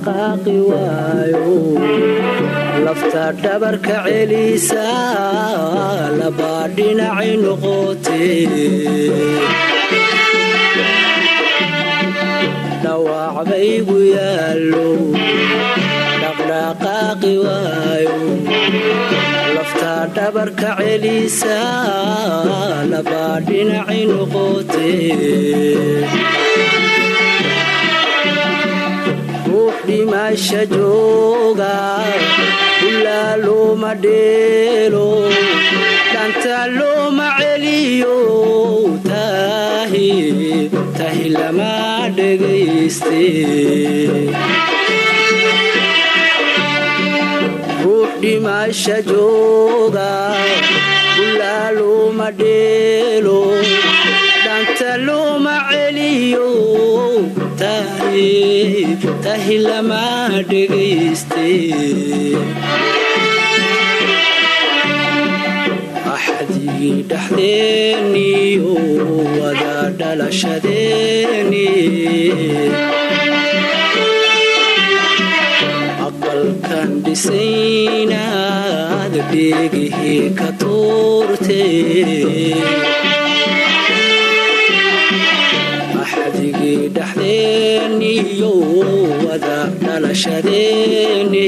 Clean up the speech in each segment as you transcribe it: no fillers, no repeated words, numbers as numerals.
dhaqdhaqaaqi waayo lafta dhabarka celisa laba dhinacay noqotee dhawac baygu yaallo dhaqdhaqaaqi waayo lafta dhabarka celisa laba dhinacay noqotee ruux dhimasha jooga ulaa looma dheelo dhanta looma celiyo tahi lama dhegayste ruux dhimasha jooga ulaa looma dheelo dhanta looma celiyo tahi lama dhegayste axdigii dhaxdeeniyo wada dhalashadeeni aqalkan dhisaynaad dheegihii ka tuurtee axdigii dhaxdeeniyo wada dhalashadeeni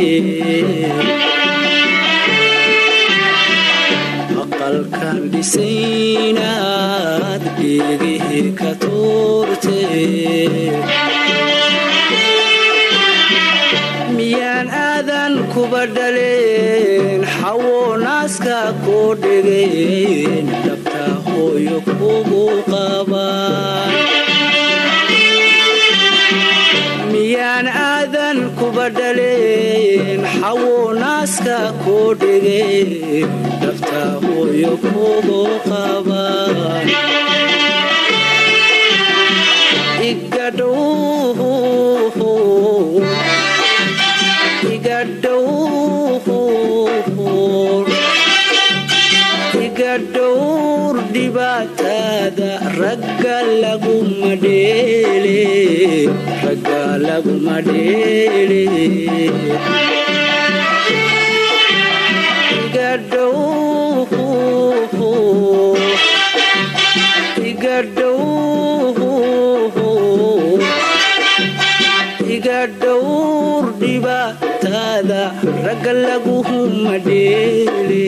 aqalkan dhisaynaad dheegihii ka tuurtee miyaan aadan kuba dhaleen xawo naaska koo dhegeen dhabta hooyo kugu qabaan miyaan aadan kuba dhaleen xawo naaska koo dhegeen dhabta hooyo kugu qabaan iga dhowr dhibaatada ragga laguma dheele iga dhowr dhibaatada ragga laguma dheele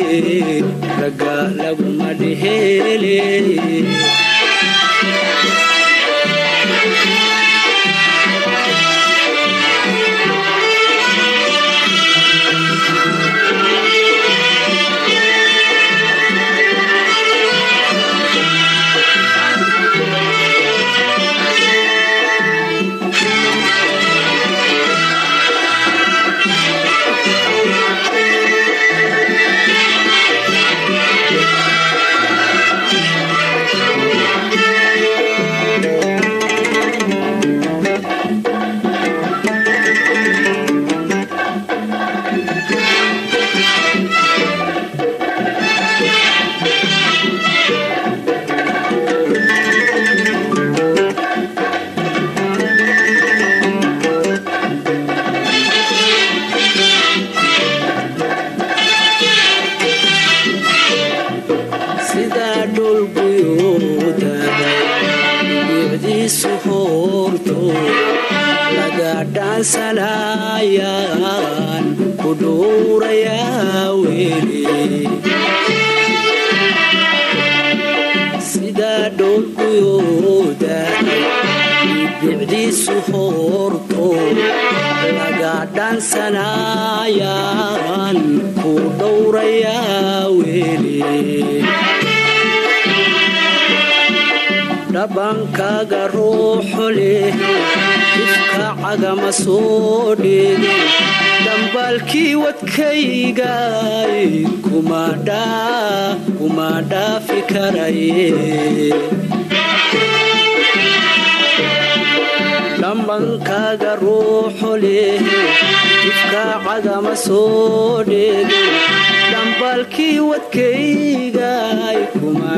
dhaansanayaan ku dhuurayaa weli sida dhoolguyooda bicdiisu horto laga dhaansanayaan ku dhowrayaa weli dhabankaaga ruuxu leh ifka cagama soo dheegin dambaalkii wadkaygay kuma dhaafi karaye dhabankaaga ruuxu leh ifka cagama soo dheegin dambaalkii wadkaygay kuma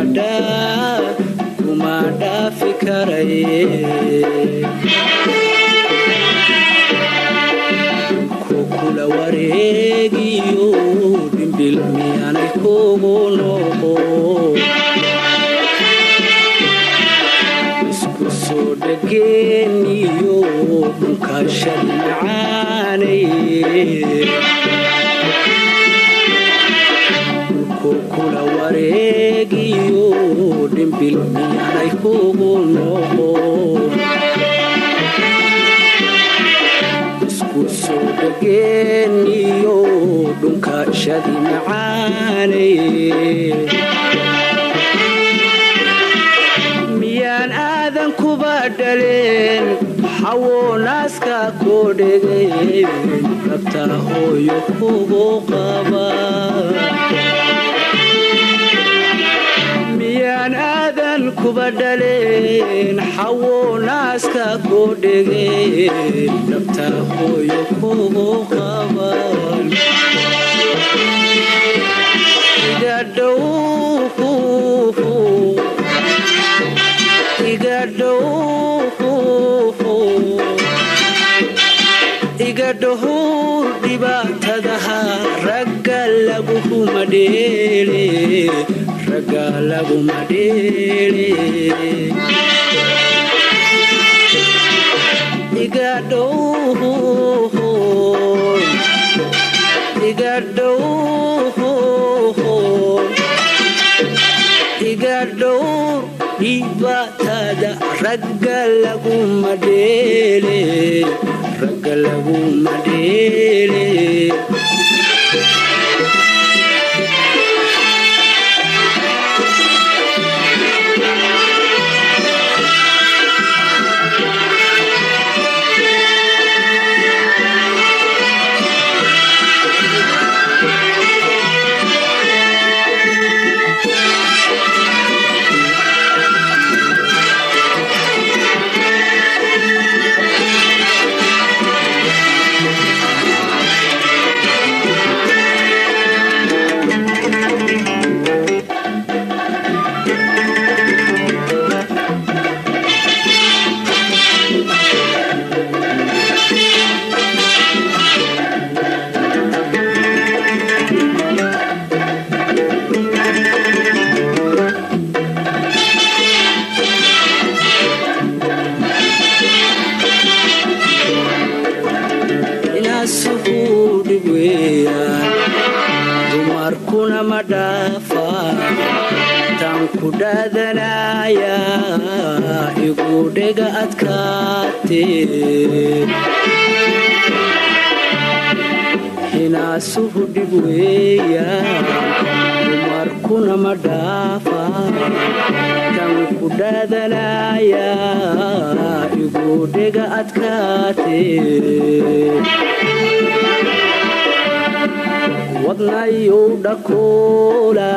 dhaafi karaye wareegiyo dhimbil miyaanay kugu noqon isku soo dhageeniyo dhunkashadi macaanay kula wareegiyo dhimbil miyaanay kugu noqon isku soo dhageeniyo dhunkashadi macaanay miyaan aadan kuba dhaleen xawo naaska ku dhegeen rabta hooyo kugu qaba miyaan aadan kuba dhaleen xawo naaska ku dhegeen rabta hooyo kugu qaba iga dhuhur dhibaatadaha ragga laguma dheele iga dhuhur dhibaatada ragga laguma dheele dumarkuna ma dhaafaan tan ku dhaadanaya igu dhega adkaatee hinaasuhu dhib weeyaan dumarkuna ma dhaafaan tan ku dhaadanaya igu dhega adkaatee wadnayu dhakoola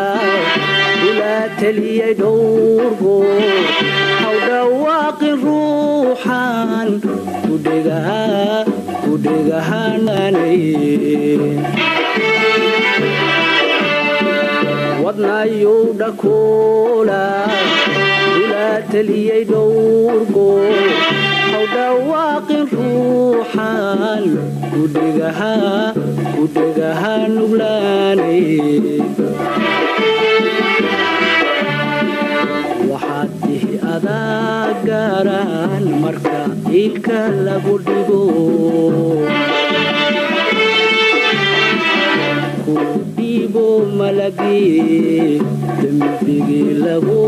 ilaa taliyay dhowrgoor haw dhawaaqin ruuxan kudhegahananay wadnayu dhakoola ilaa taliyay dhowrgoor haw dhawaaqin ruuxan kudhegahanuglaanay waxaad tihi adaa gaaraan marka ilka lagu dhigo ku dhiibo malagii dembigii lagu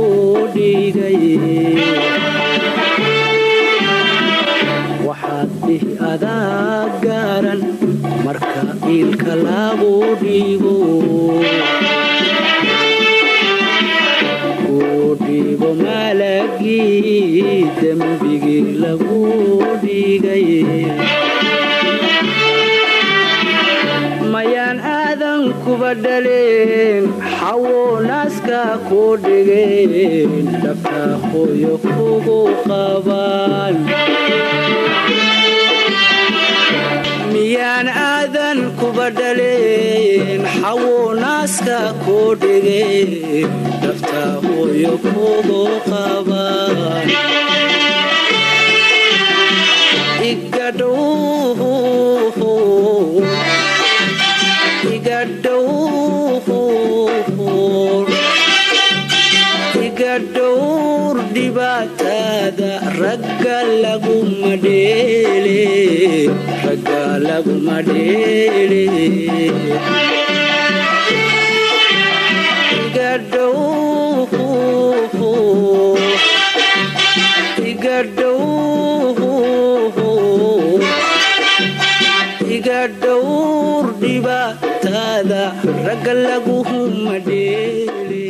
dhigay waxaad tihi adaa gaaran marka ilka lagu dhigo ku dhiibo malagii dembigii lagu dhigay mayaan aadan kuba dhaleen xawo naaska ku dhigeen dhabta hooyo kugu qabaan miyaan aadan kuba dhaleen xawo naaska ku dhigeen dhabta hooyo kugu qabaan iga dhuhur iga dhowr dhibaatada ragga laguma dheele iga dhowr dhibaatada ragga laguma dheele